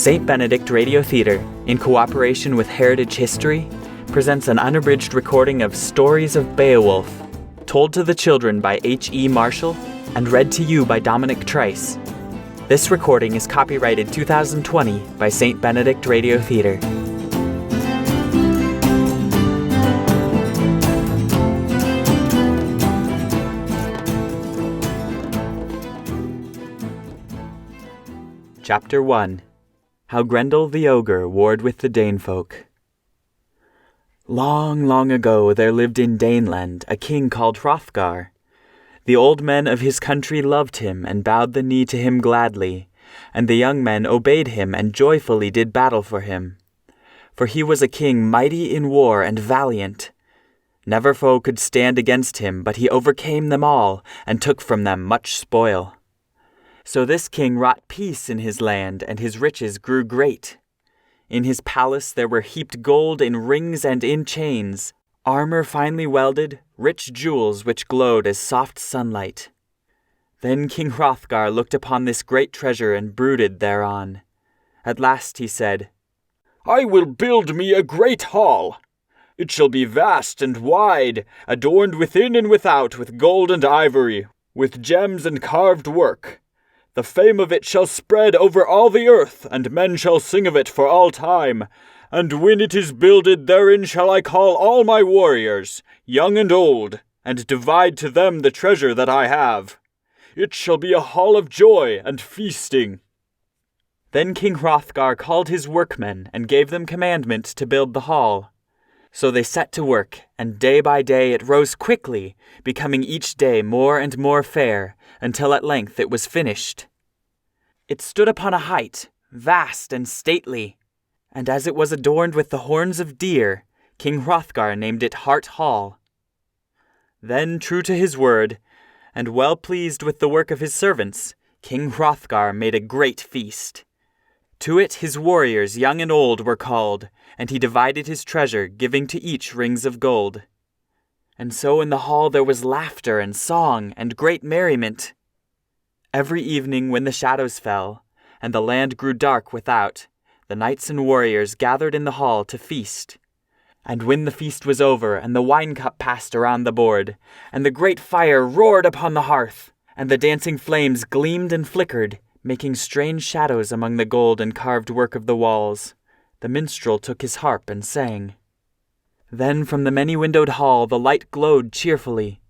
Saint Benedict Radio Theater, in cooperation with Heritage History, presents an unabridged recording of Stories of Beowulf, told to the children by H.E. Marshall and read to you by Dominic Treis. This recording is copyrighted 2020 by Saint Benedict Radio Theater. Chapter 1. How Grendel the Ogre warred with the Danefolk. Long, long ago there lived in Daneland a king called Hrothgar. The old men of his country loved him and bowed the knee to him gladly, and the young men obeyed him and joyfully did battle for him. For he was a king mighty in war and valiant. Never foe could stand against him, but he overcame them all and took from them much spoil. So this king wrought peace in his land, and his riches grew great. In his palace there were heaped gold in rings and in chains, armor finely welded, rich jewels which glowed as soft sunlight. Then King Hrothgar looked upon this great treasure and brooded thereon. At last he said, "I will build me a great hall. It shall be vast and wide, adorned within and without with gold and ivory, with gems and carved work. The fame of it shall spread over all the earth, and men shall sing of it for all time. And when it is builded, therein shall I call all my warriors, young and old, and divide to them the treasure that I have. It shall be a hall of joy and feasting." Then King Hrothgar called his workmen and gave them commandment to build the hall. So they set to work, and day by day it rose quickly, becoming each day more and more fair, until at length it was finished. It stood upon a height, vast and stately, and as it was adorned with the horns of deer, King Hrothgar named it Hart Hall. Then, true to his word, and well pleased with the work of his servants, King Hrothgar made a great feast. To it his warriors young and old were called, and he divided his treasure, giving to each rings of gold. And so in the hall there was laughter and song and great merriment. Every evening when the shadows fell, and the land grew dark without, the knights and warriors gathered in the hall to feast. And when the feast was over, and the wine cup passed around the board, and the great fire roared upon the hearth, and the dancing flames gleamed and flickered, making strange shadows among the gold and carved work of the walls, the minstrel took his harp and sang. Then from the many-windowed hall the light glowed cheerfully.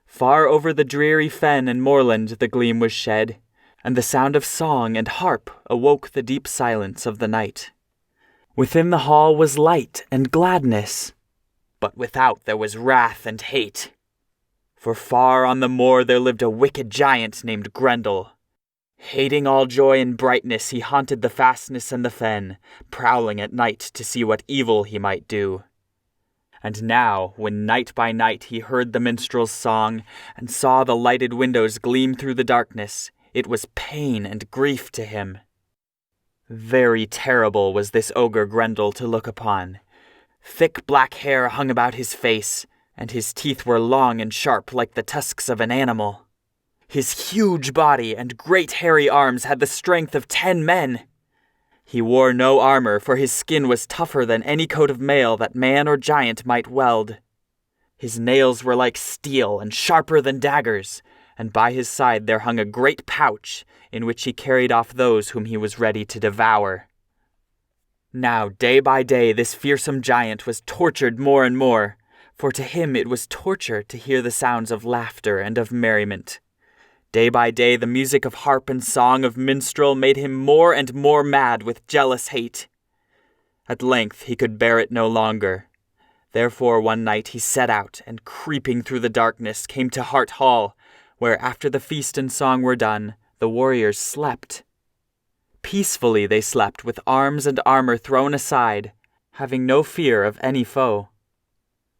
Far over the dreary fen and moorland the gleam was shed, and the sound of song and harp awoke the deep silence of the night. Within the hall was light and gladness, but without there was wrath and hate. For far on the moor there lived a wicked giant named Grendel. Hating all joy and brightness, he haunted the fastness and the fen, prowling at night to see what evil he might do. And now, when night by night he heard the minstrel's song, and saw the lighted windows gleam through the darkness, it was pain and grief to him. Very terrible was this ogre Grendel to look upon. Thick black hair hung about his face, and his teeth were long and sharp like the tusks of an animal. His huge body and great hairy arms had the strength of 10 men. He wore no armor, for his skin was tougher than any coat of mail that man or giant might weld. His nails were like steel and sharper than daggers, and by his side there hung a great pouch, in which he carried off those whom he was ready to devour. Now, day by day, this fearsome giant was tortured more and more, for to him it was torture to hear the sounds of laughter and of merriment. Day by day the music of harp and song of minstrel made him more and more mad with jealous hate. At length he could bear it no longer. Therefore one night he set out, and creeping through the darkness came to Hart Hall, where after the feast and song were done, the warriors slept. Peacefully they slept, with arms and armor thrown aside, having no fear of any foe.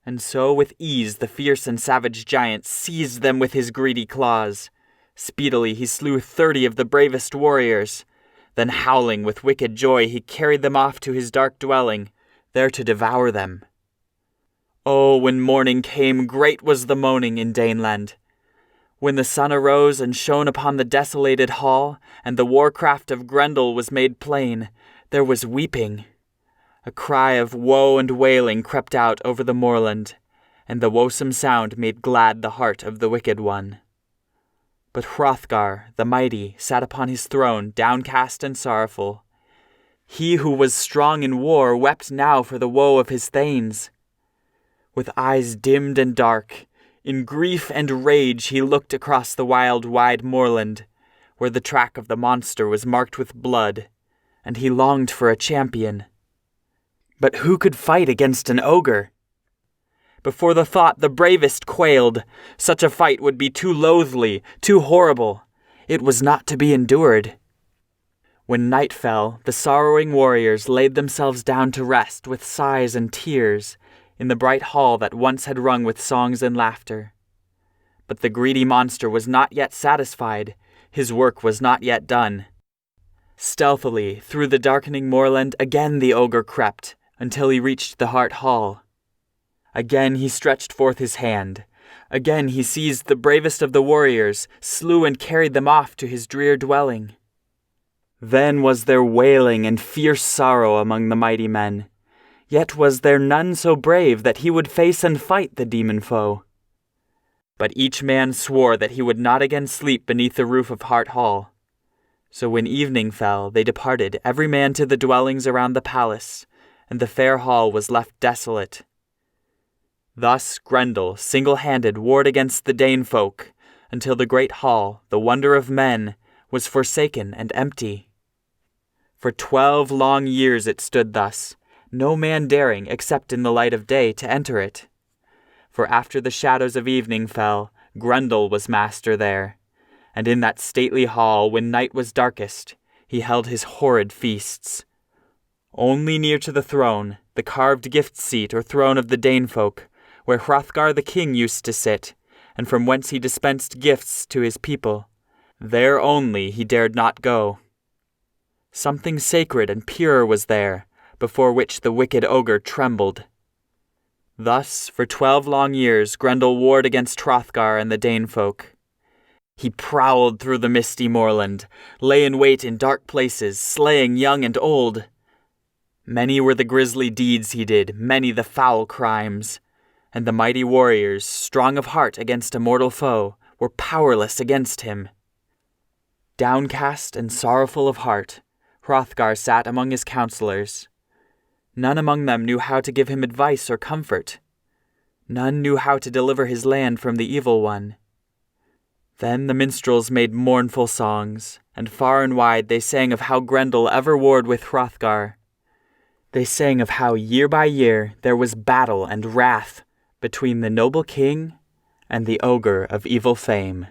And so with ease the fierce and savage giant seized them with his greedy claws. Speedily he slew 30 of the bravest warriors. Then howling with wicked joy he carried them off to his dark dwelling, there to devour them. Oh, when morning came, great was the moaning in Daneland. When the sun arose and shone upon the desolated hall, and the warcraft of Grendel was made plain, there was weeping. A cry of woe and wailing crept out over the moorland, and the woesome sound made glad the heart of the wicked one. But Hrothgar the mighty sat upon his throne, downcast and sorrowful. He who was strong in war wept now for the woe of his thanes. With eyes dimmed and dark, in grief and rage he looked across the wild, wide moorland, where the track of the monster was marked with blood, and he longed for a champion. But who could fight against an ogre? Before the thought the bravest quailed. Such a fight would be too loathly, too horrible. It was not to be endured. When night fell, the sorrowing warriors laid themselves down to rest with sighs and tears in the bright hall that once had rung with songs and laughter. But the greedy monster was not yet satisfied. His work was not yet done. Stealthily through the darkening moorland again the ogre crept, until he reached the Hart Hall. Again he stretched forth his hand. Again he seized the bravest of the warriors, slew and carried them off to his drear dwelling. Then was there wailing and fierce sorrow among the mighty men. Yet was there none so brave that he would face and fight the demon foe. But each man swore that he would not again sleep beneath the roof of Hart Hall. So when evening fell, they departed, every man to the dwellings around the palace, and the fair hall was left desolate. Thus Grendel, single-handed, warred against the Dane folk, until the great hall, the wonder of men, was forsaken and empty. For 12 long years it stood thus, no man daring, except in the light of day, to enter it. For after the shadows of evening fell, Grendel was master there, and in that stately hall, when night was darkest, he held his horrid feasts. Only near to the throne, the carved gift seat or throne of the Dane folk, where Hrothgar the king used to sit, and from whence he dispensed gifts to his people, there only he dared not go. Something sacred and pure was there, before which the wicked ogre trembled. Thus, for 12 long years, Grendel warred against Hrothgar and the Dane folk. He prowled through the misty moorland, lay in wait in dark places, slaying young and old. Many were the grisly deeds he did, many the foul crimes, and the mighty warriors, strong of heart against a mortal foe, were powerless against him. Downcast and sorrowful of heart, Hrothgar sat among his counselors. None among them knew how to give him advice or comfort. None knew how to deliver his land from the evil one. Then the minstrels made mournful songs, and far and wide they sang of how Grendel ever warred with Hrothgar. They sang of how year by year there was battle and wrath between the noble king and the ogre of evil fame.